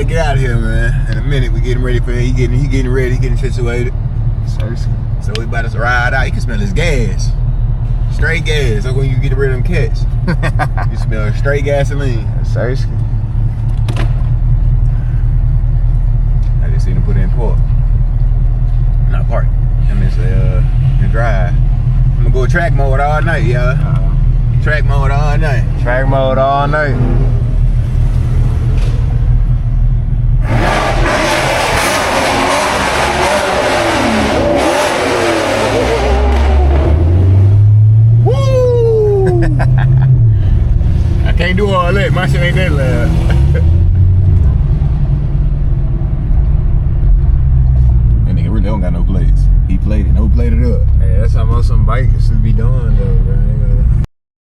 to get out of here, man. In a minute, we getting ready for him. He getting ready, he getting situated. So we about to ride out. You can smell his gas. Straight gas. That's when you get rid of them cats. You smell straight gasoline. Seriously. I just seen him put in park. Not park. I mean, the drive. I'm gonna go track mode all night, y'all. Track mode all night. Track mode all night. Woo! I can't do all that. My shit ain't that loud. That nigga really don't got no plates. He played it. No played it up. Hey, that's how most some bikers should be doing though, man.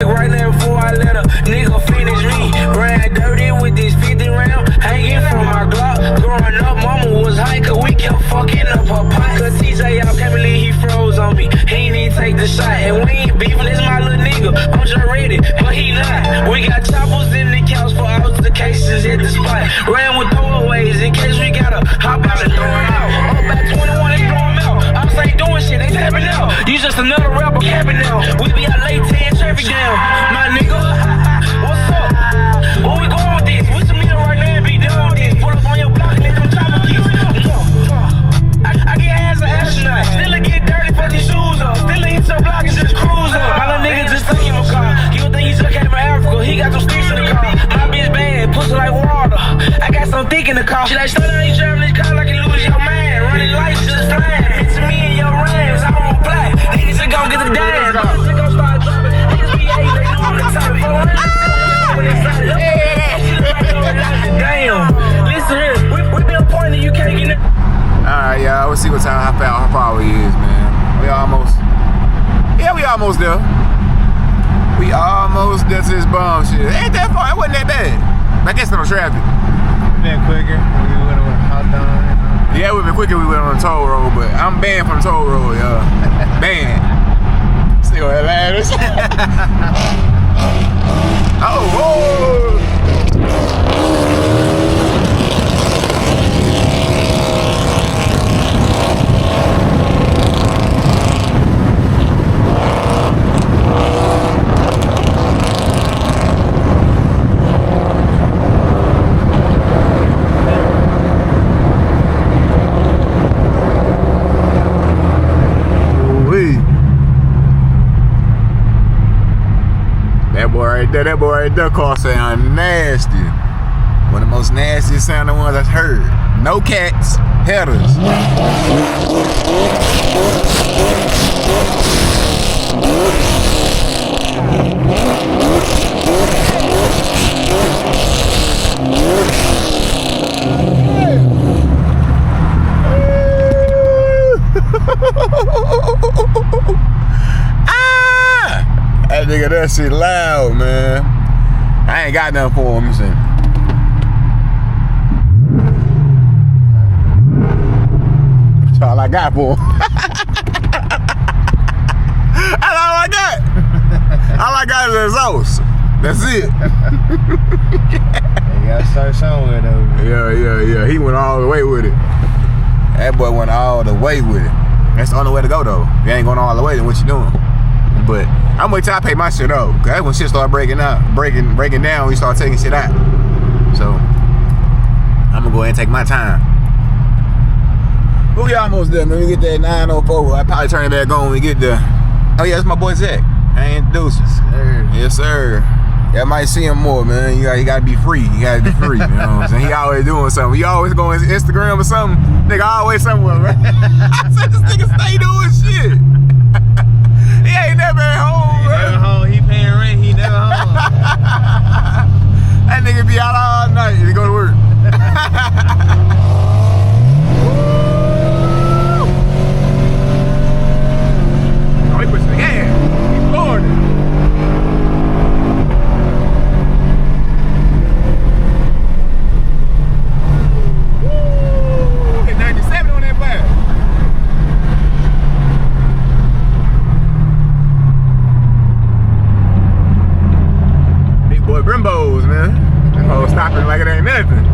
Right now before I let a nigga finish me, ran dirty with this 50 round, hanging from my Glock. Growing up, mama was high, cause we kept fucking up her pot. Cause TJ, y'all can't believe he froze on me. He ain't even take the shot, and we ain't beefing, this my little nigga. I'm just ready, but he not. We got choppers in the couch for altercations at the spot. Ran with throwaways in case we gotta hop out and throw him out. Up back 21 and throw him out. Ops ain't doing shit, they tapping out. You just another rapper capping out. We be out late 10 traffic down. My nigga, what's up? Where we going with this? What's the meter right now and be done with this? Pull up on your block and let them chopper keys. I get ass an astronaut. Still get dirty, fuck these shoes up. Still hit some block and just cruise up. My little nigga just took him a car. He would think he took him from Africa. He got some sticks in the car. My bitch bad, pussy like water. I got some thick in the car. She like, slow down, you driving this car like you lose your man. Running lights just flying. It's me and your rams. I won't play. Niggas just gon' get the dime. Niggas gon' start dropping. Niggas be hating, they know I'm the type. Damn, listen here, we been appointed, you can't get it. Alright, y'all, we'll see what time, how far we is, man. We almost there. We almost there to this bomb shit. It ain't that far, it wasn't that bad. I guess no traffic. Been quicker. We went on hot done. Yeah, it would've been quicker we went on the toll road, but I'm banned from the toll road, y'all. Banned. Still Atlantis. Oh, whoa! That boy right there call sound nasty. One of the most nastiest sounding ones I've heard. No cats, headers. That nigga, that shit loud, man. I ain't got nothing for him, see. That's all I got for him. That's all I got. All I got is exhaust. That's it. You gotta start somewhere though. Yeah. He went all the way with it. That boy went all the way with it. That's the only way to go though. If you ain't going all the way, then what you doing? But I'm waiting till I pay my shit up. Cause that's when shit start breaking down, we start taking shit out. So I'm gonna go ahead and take my time. We almost there, man. We get that 904. I probably turn it back on when we get there. Oh yeah, that's my boy Zach. I ain't introduced. Yes, sir. Y'all might see him more, man. You gotta be free. You gotta be free. You know what I'm saying? He always doing something. He always going on Instagram or something. Nigga always somewhere, right? I said this nigga stay doing shit. He ain't never at home, bro. He never home. He paying rent. He never home. That nigga be out all night to go to work. Oh, he pushing the gas. He's flooring it. Woo! Hit 97 on that bike. Big boy Brimbos, man. Them hoes stopping like it ain't nothing.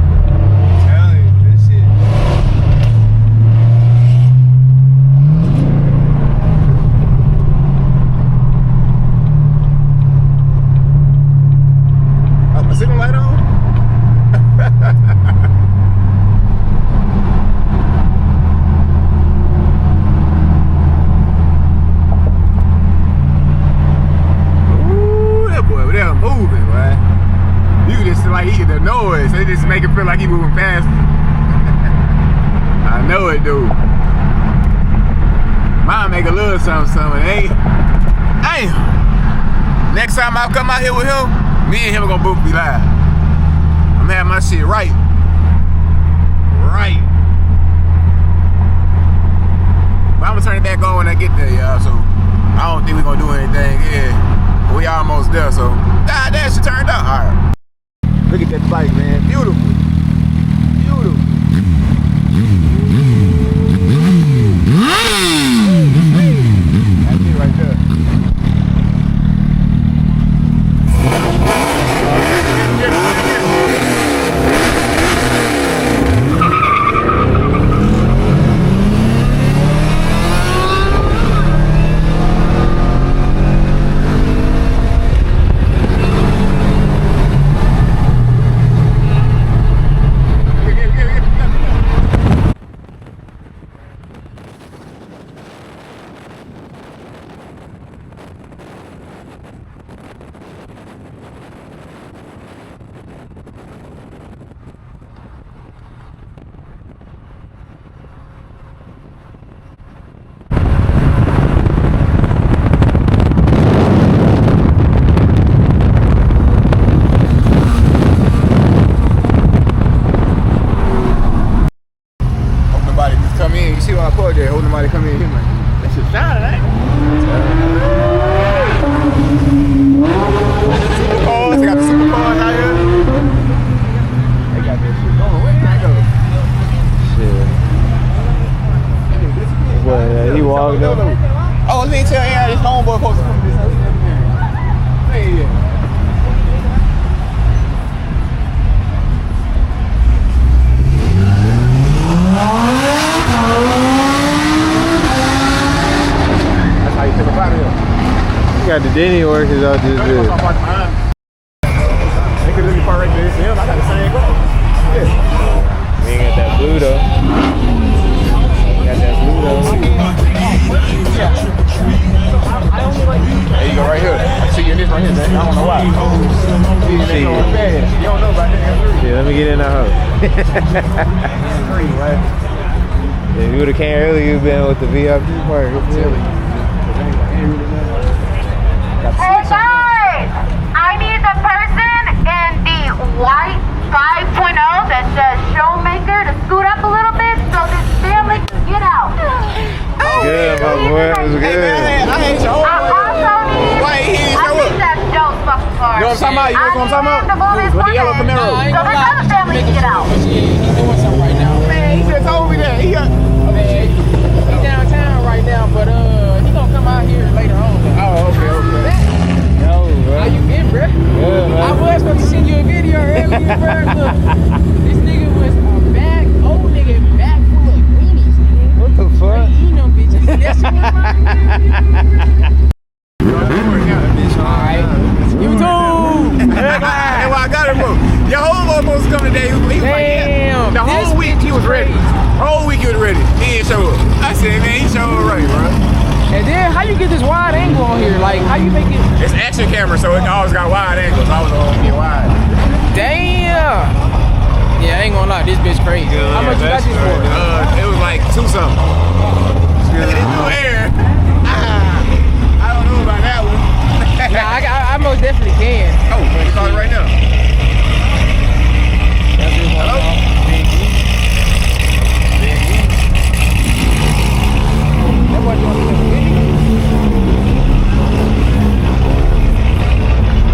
a little something. Hey, next time I come out here with him, me and him are gonna both be live. I'm gonna have my shit right. But I'm gonna turn it back on when I get there, y'all. So I don't think we're gonna do anything. Yeah, but we almost there. So God damn, she turned out. All right. Look at that bike, man. Beautiful. That's it right there. Hold nobody come in here, man. That shit sounded, ain't it? Supercars, they got the supercars out here. They got that shit going. Where did I go? Shit. Boy, yeah, he walked up. Oh, let me tell you, this homeboy supposed to come to this house. Hey, Got the Denny workers out this bitch. They could really park right there. I got the same car. Yeah. We ain't got that blue though. Got that blue though. There you go, right here. I see you in this right here, man. I don't know why. You don't know about that. Yeah, let me get in the house. If you would have came earlier, you'd been with the VIP park. Hey guys, I need the person in the white 5.0 that says showmaker to scoot up a little bit so this family can get out. Good, my boy. It was good. Hey, man, I hate your I also need, why he didn't I show think up? that's Joe's fucking car. You know what I'm talking about? You know what I'm talking about? With the yellow Camaro. So this other family can get out. He's doing something right now. Man, he just told me that. He downtown right now, but he gonna come out here later on. Oh, okay. Yo, bro. How you been, bro? Good, man. I was supposed to send you a video earlier, bro. Look, this nigga was a bag, old nigga, bag full of greenies, nigga. What the fuck? Eating them bitches. That shit was Alright. You too! Hey, well, I got him, bro. Your homeboy supposed to come today. He was like, yeah. Damn. The whole week he was ready. Whole week he was ready. He didn't show up. I said, man, he showed up right, bro. And then, how you get this wide angle on here? Like, how you make it? It's action camera, so it always got wide angles. I was gonna get wide. Damn! Yeah, I ain't gonna lie, this bitch crazy. How much you got this for? It was like 2 something. Look at this new air. I don't know about that one. Nah, I most definitely can. Oh, man, you call it right now. Hello? That boy doing some video.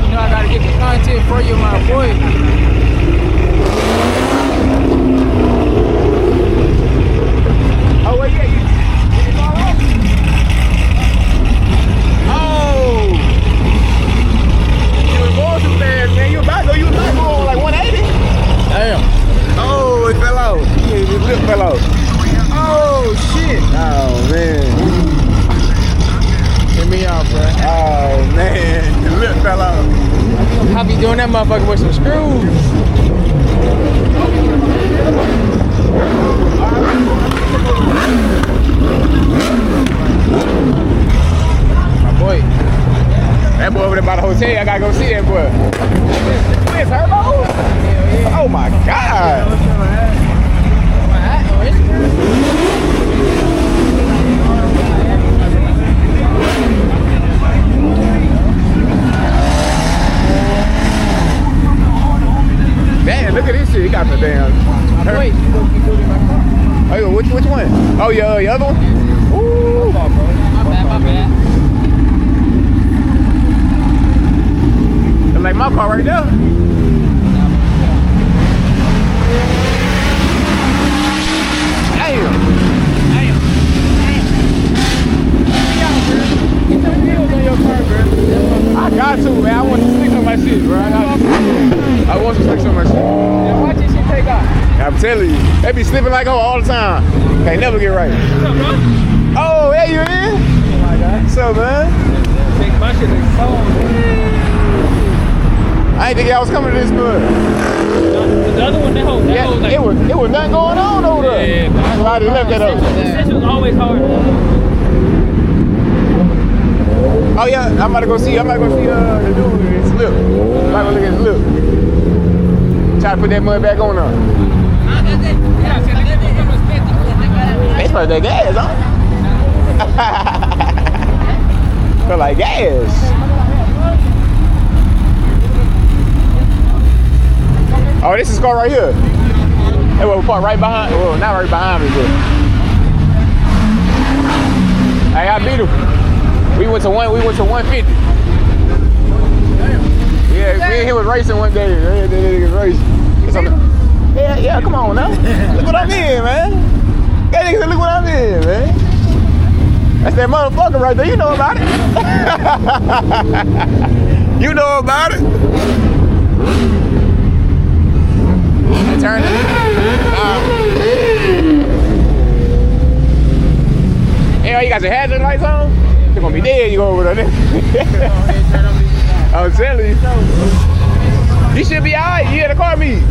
You know I gotta get the content for you, my boy. Oh, well, yeah, you get it all off? Oh! You was going too fast, man. You was about going like 180. Damn. Oh, it fell out. His lip fell out. Oh, shit. Oh, man. Get me out, bro. Oh, man. The lip fell out. I be doing that motherfucker with some screws. My boy. That boy over there by the hotel, I gotta go see that boy. Where's Herbo? Yeah. Oh, my God. my car right there. Damn. Get your wheels on your car, bro. I got to, man. I want to slicks on my shit, bro. I want some slicks on my shit. Yeah, watch this shit take off. I'm telling you, they be slipping like hoe all the time. They never get right. What's up, bro? Oh, hey, you in? Oh my God. What's up, man? Take my shit is cold. I ain't think I was coming to this good. The other one, that whole like, it was nothing going on over there. Yeah, but That's why I just left that up. the session was always hard. Oh yeah, I'm about to go see the dude in his lip. I'm about to look at his lip. Try to put that mud back on there. They smell that gas, huh? Smell like gas. Oh, this is car right here. Hey, well, we parked right behind. Well, not right behind me, but hey, I beat him. We went to 150. Yeah, me and him was racing one day. They was racing. Yeah, come on now. Look what I'm in, man. That nigga said, look what I'm in, man. That's that motherfucker right there. You know about it. You know about it. Turn it. Hey, you got your hazard lights on? You're gonna be dead. You go over there. I'm telling you. You should be alright. You had a car meet.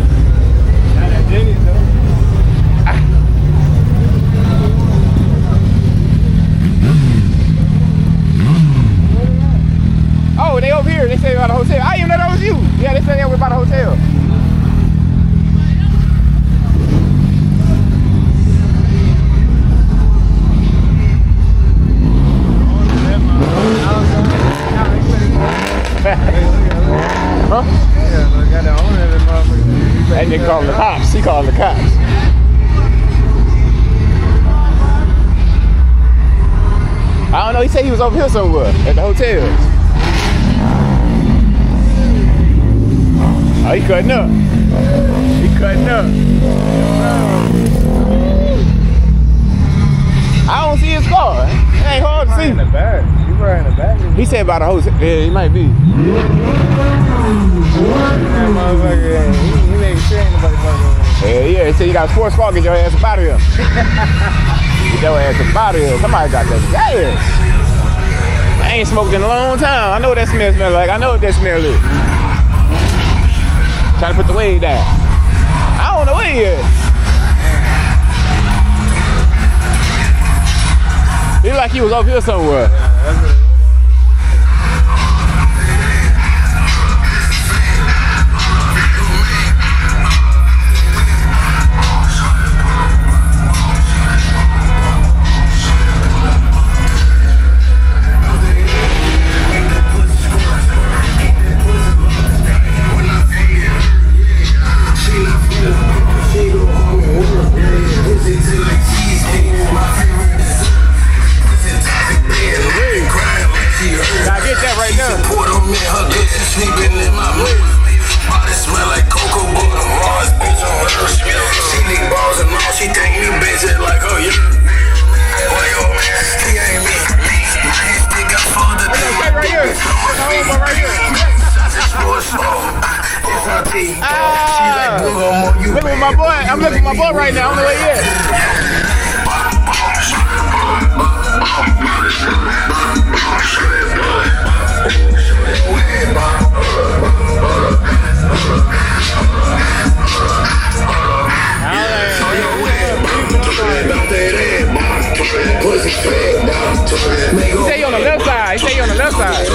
Oh, they over here. They say about the hotel. I didn't even know that was you. Yeah, they said they were by the hotel. Huh? Yeah, I got the owner of the motherfucker. That nigga called the cops. He called the cops. I don't know. He said he was over here somewhere at the hotel. Oh, he cutting up. He cutting up. I don't see his car. It ain't hard to see. In the back. You were in the back. He said about the hotel. Yeah, he might be. That motherfucker, he ain't sure ain't nobody fucking. Yeah, he said you got a sports car, get your ass up out of here. Get your ass up out of here. Somebody got that gas. I ain't smoked in a long time. I know what that smell like. I know what that smell is. Trying to put the weed down. I don't know where he is. He like he was over here somewhere. I'm looking at my boy right now. I don't know where he is. He say you on the left side. He say you on the left side.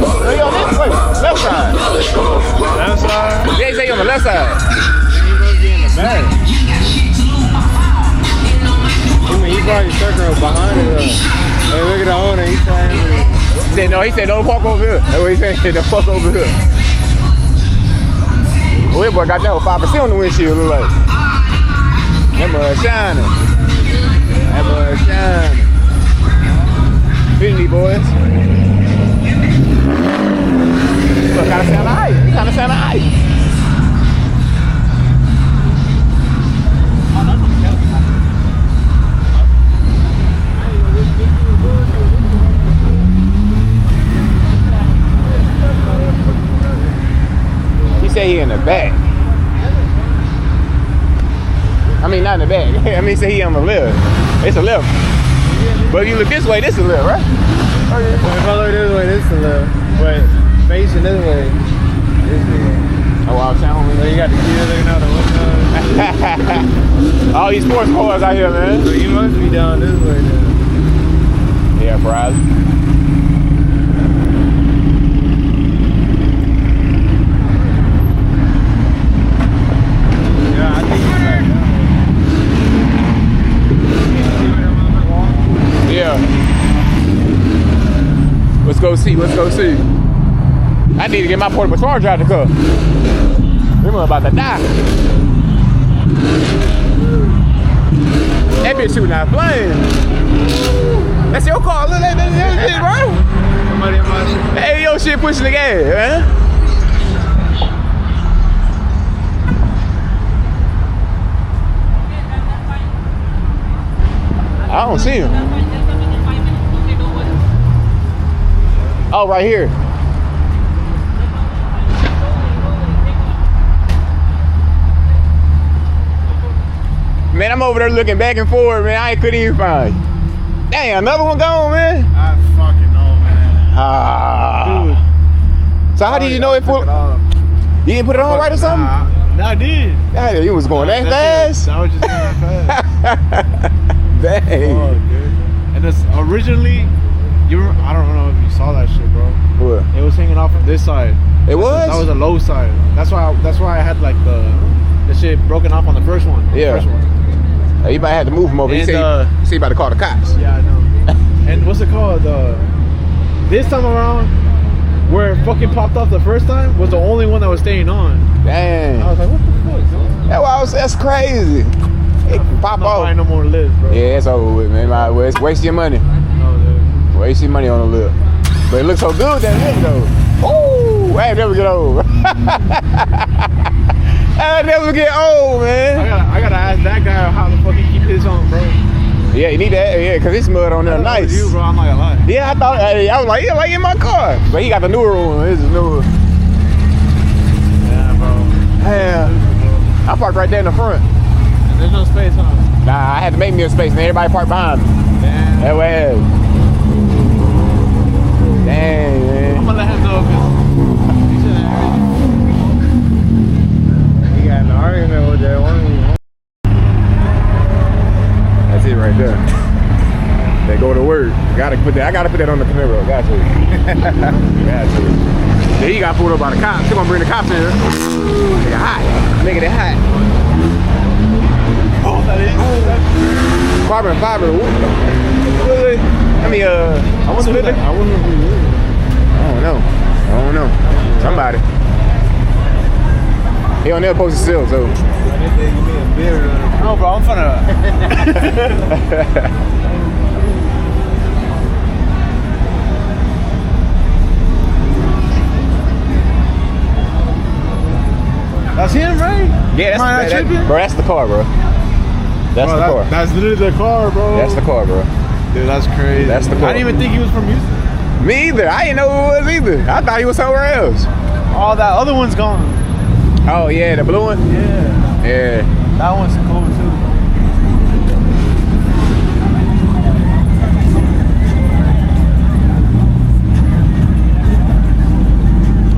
No, you on this way. Left side. Left side? Yeah, he say you on the left side. Man. He probably circled behind it. Hey, look at the owner. He's trying to. He said, no, he said, don't park over here. That's what he said. Don't park over here. Oh, that boy got that with 5% on the windshield, look like. That boy shining. That boy shining. Finley boys. Look, gotta back. I mean, not in the back. I mean, say he on the left. It's a left. But if you look this way, this is a left, right? Well, if I look this way, this is the left. But facing this way, this is the left. Oh, wow, sound. So you got the kids looking out the window. All these sports cars out here, man. So you must be down this way then. Yeah, probably. Yeah, I think you're right now. Yeah. Let's go see. Let's go see. I need to get my portable charger out the car. Them about to die. That bitch shooting out flames. That's your car. Look at that shit, bro. Somebody in my shit. Hey, your shit pushing the gas, man. I don't see him. Oh, right here. Man, I'm over there looking back and forth, man. I couldn't even find you. Damn, another one gone, man. I fucking know, man. Ah. Dude. So how did you know it full? You didn't put it on right or something? Nah, I did. Yeah, you was going that fast? I was just going that fast. Dang. Oh, dude. And this originally, I don't know if you saw that shit, bro. What? It was hanging off of this side. It was? That was a low side. That's why I had like the shit broken off on the first one. Yeah. The first one. You might have to move him over. You And, say you about to call the cops. Yeah, I know. And what's it called? This time around, where it fucking popped off the first time, was the only one that was staying on. Dang. I was like, what the fuck? That's crazy. It can pop I'm not off. buying no more lids, bro. Yeah, it's over with, man. Might as well. Waste your money. No, dude. Waste your money on a lip. But it looks so good, that lip, though. Ooh, I ain't never get old. I never get old, man. I gotta ask that guy how the fuck he keep his on, bro. Yeah, you need that. Yeah, because it's mud on there I nice. you, bro. I'm not gonna lie. Yeah, I thought, I was like, yeah, like in my car. But he got the newer one. This is newer. Yeah, bro. Yeah. I parked right there in the front. And there's no space, huh? Nah, I had to make me a space, and everybody parked behind me. Damn. That way. Dang, man. I'm gonna let him know because he should have everything. He got an argument with that one. That's it right there. They go to work. I gotta put that on the Camaro. Got to. Got to. Then he got pulled up by the cops. He gonna bring the cops in here. Make it hot. Making it hot. Oh, that is. Fiber. I mean, I wonder who that. I don't know. Somebody. He don't never post himself, so. No, bro, I'm finna. That's him, right? Yeah, bro, that's the car, bro. That's the car. That's literally the car, bro. That's the car, bro. Dude, that's crazy. That's the car. I didn't even think he was from Houston. Me either. I didn't know who it was either. I thought he was somewhere else. Oh, that other one's gone. Oh, yeah, the blue one? Yeah. Yeah. That one's cool, too.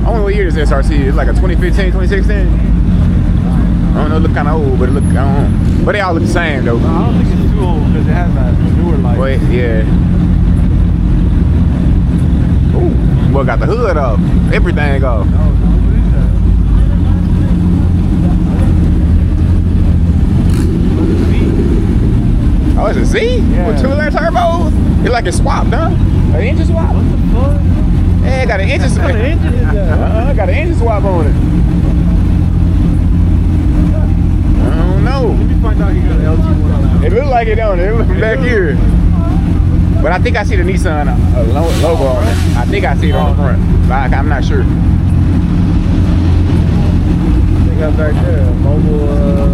I don't know what year is SRT. It's like a 2015, 2016. I don't know, it look kind of old, but it look, I don't know. But they all look the same, though. No, I don't think it's too old because it has that newer light. Wait, yeah. Ooh, well, got the hood off. Everything off. No, what is that? Oh, it's a Z? Yeah. With 2-liter turbos? It's like it's swapped, huh? An engine swap? What the fuck? Yeah, got an engine swap. What kind of engine is that? Got an engine swap on it. I don't know. Let me find out he got an LT1 on that. It look like it, don't it? It look from back here. But I think I see the Nissan logo on it. I think I see it on the front. But I'm not sure. They got back there a mobile shop.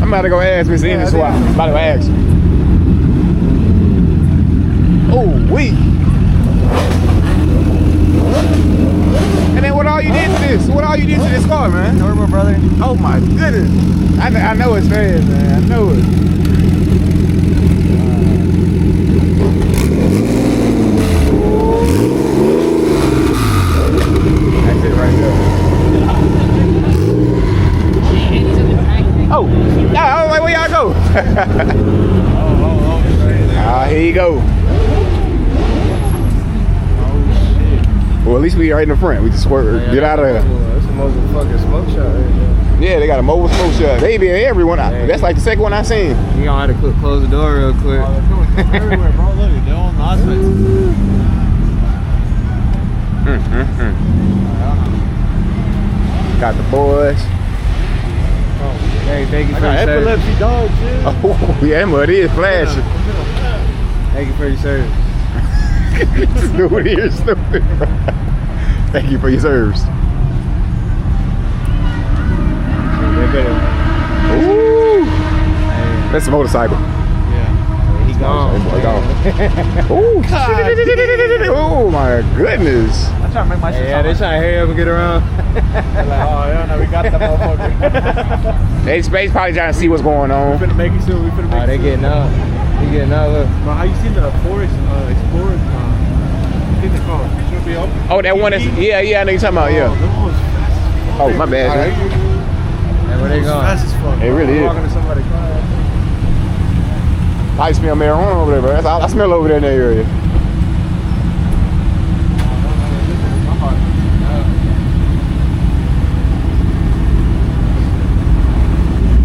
I'm about to go ask Mr. Engine Swap. I'm about to go ask him. Oh, wait. And then what all you did to this? What all you did to this car, man? Turbo, brother. Oh my goodness. I know it's fast, man. I know it. That's it right there. Oh, yeah, I was like, where y'all go? Here you go. Well, at least we right in the front. We just get out of there. That's a motherfucking smoke shot right there. Yeah, they got a mobile smoke shot. They be in everyone. That's like the second one I seen. You gonna have to close the door real quick. Everywhere, bro. Look, they're on the outside. Got the boys. Hey, thank you for your service. Epilepsy dog shit. Oh, yeah, but it is flashing. Thank you for your service. Stupid here, stupid. Thank you for your service. Ooh. That's a motorcycle. Yeah. He gone. He gone. Ooh. Oh my goodness. I'm trying to make my shit. Yeah, they trying to hurry up and get around. Like, oh yeah, no, we got that motherfucker. They probably trying to see what's going on. We finna make it soon. We finna make it. They getting out. They getting out. Look. Bro, how you seen the Forest Explorer? What is it called? Should be open. Oh, that one is, yeah, I know you're talking about, yeah. Oh, my bad, man. And where they going? Fast as fuck. It really is. Walking to somebody's car. I smell marijuana over there, bro. I smell over there in that area.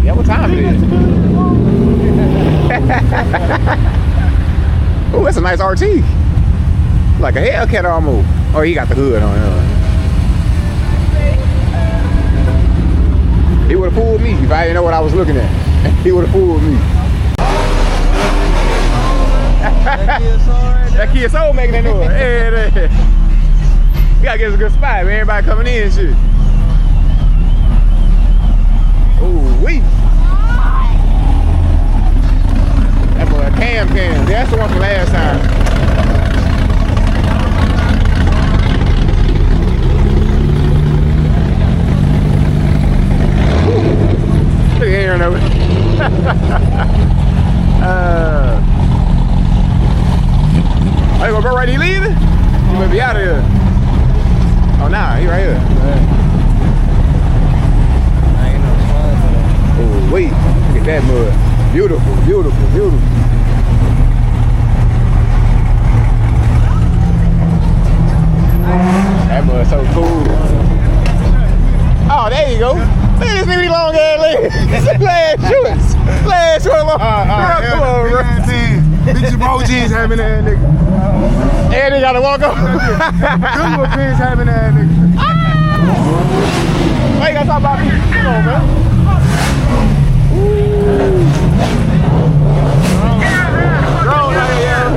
Yeah, what time it is? Oh, that's a nice RT. Like a Hellcat almost. Oh, he got the hood on him. He would have fooled me if I didn't know what I was looking at. He would have fooled me. That Kia Soul making that noise. Yeah. You gotta get us a good spot, man. Everybody coming in and shit. Ooh, wee. That boy, Cam. Yeah, that's the one from last time. Look at Aaron over there. Are you gonna go right? He leaving? You might be out of here. Oh, nah, he right here. Oh, wait. Look at that mud. Beautiful, beautiful, beautiful. That mud's so cool. Oh, there you go. Look at this nigga long ass legs. Last shorts. Last short long. Come on, bro. Big Jabot jeans having that nigga. And they gotta walk up. Good pants having that nigga. Why you gotta talk about me? Come on, man. Drone out here.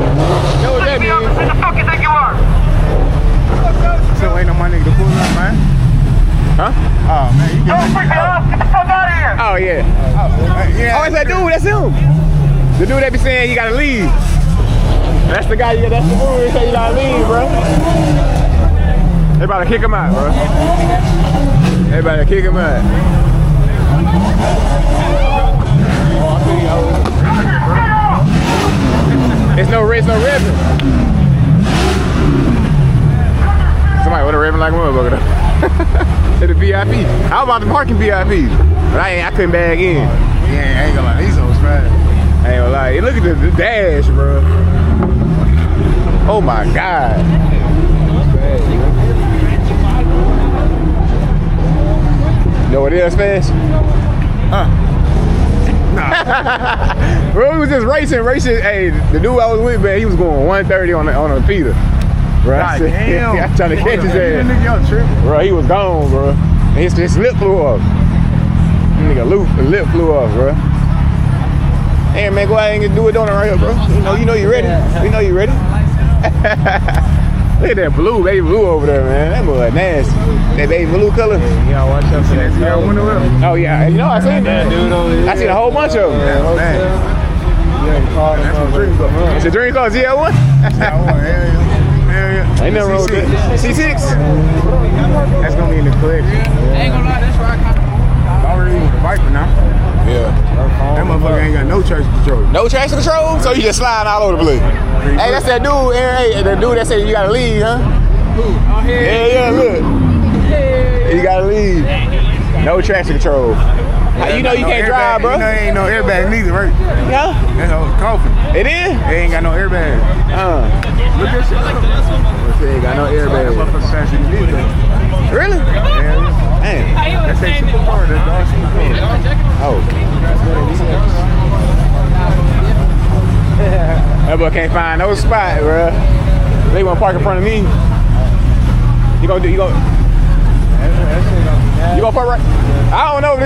Know what that means? Who the fuck you think you are? So ain't no money to pull up, man. Huh? Oh man, you Don't freak out. Get the fuck out of here. Oh, yeah. Oh, it's that dude. That's him. The dude that be saying you gotta leave. That's the guy. That's the dude that say you gotta leave, bro. They about to kick him out, bro. They about to kick him out. Oh, I see. It's no ribbon. Somebody with a ribbon like a motherfucker though. To the VIP. I was about to park in VIP, but I couldn't bag in. Yeah, I ain't gonna lie, these hoes fast. I ain't gonna lie. Look at the dash, bro. Oh my God. You know what it is, fast? Nah. Bro, we was just racing. Hey, the dude I was with, man, he was going 130 on a Peter. Bro, God damn. I'm trying to catch his ass. Nigga, tripping. Bro, he was gone, bro. And his lip flew off. Nigga, lip flew off, bro. Hey, man, go ahead and do it on it right here, bro. You know you ready. We know you ready. Look at that blue, baby blue over there, man. That boy nasty. That baby blue color. You gotta watch out for that. Oh, yeah. You know, I seen that. Dude over there. I seen a whole bunch of them. You ain't called him over. It's a dream car, ZL1? Hell yeah. Ain't nothing wrong with that. C6? That's gonna be in the collection. I ain't gonna lie, that's where I kind of. Already with the Viper now. Yeah. That motherfucker ain't got no traction control. No traction control? So you just sliding all over the place. Hey, that's that dude, hey, the dude that said you gotta leave, huh? Oh, here. Yeah, look. You gotta leave. No traction control. How you know you can't drive, bro? You know, ain't no airbag neither, right? Yeah. That's whole coffin. It is? They ain't got no airbag. Look at shit. They ain't got no That airbag. motherfucker faster than me, though. Really? Yeah. Damn. That's that super car. That's the super car. Oh. That boy can't find no spot, bro. They wanna park in front of me. You gonna park right? I don't know.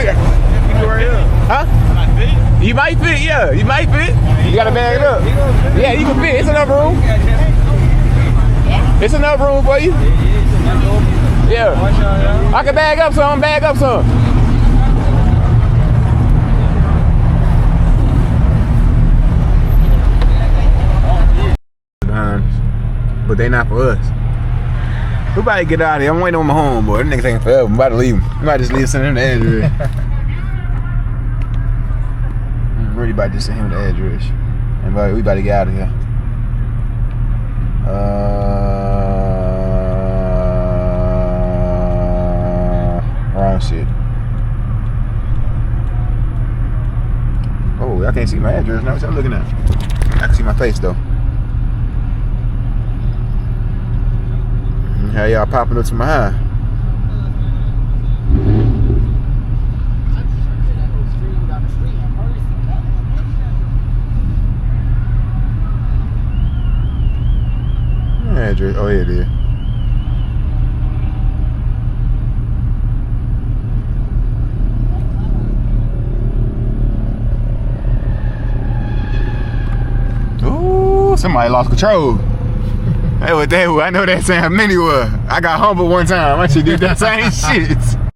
Huh? You might fit, yeah. You might fit. You gotta bag it up. Yeah, you can fit. It's enough room. It's enough room for you. Yeah. I can bag up some. But they not for us. We about to get out of here. I'm waiting on my homeboy. Them niggas taking forever. I'm about to leave him. We might just leave sending him the address. I'm really about to just send him the address. And we about to get out of here. Wrong shit. Oh, I can't see my address now. What y'all looking at? I can see my face though. How y'all popping up to my high? Address. Oh, yeah, it is. Ooh, somebody lost control. Hey, what that was? I know that Sam Mini was. I got humbled one time. I should do that same shit.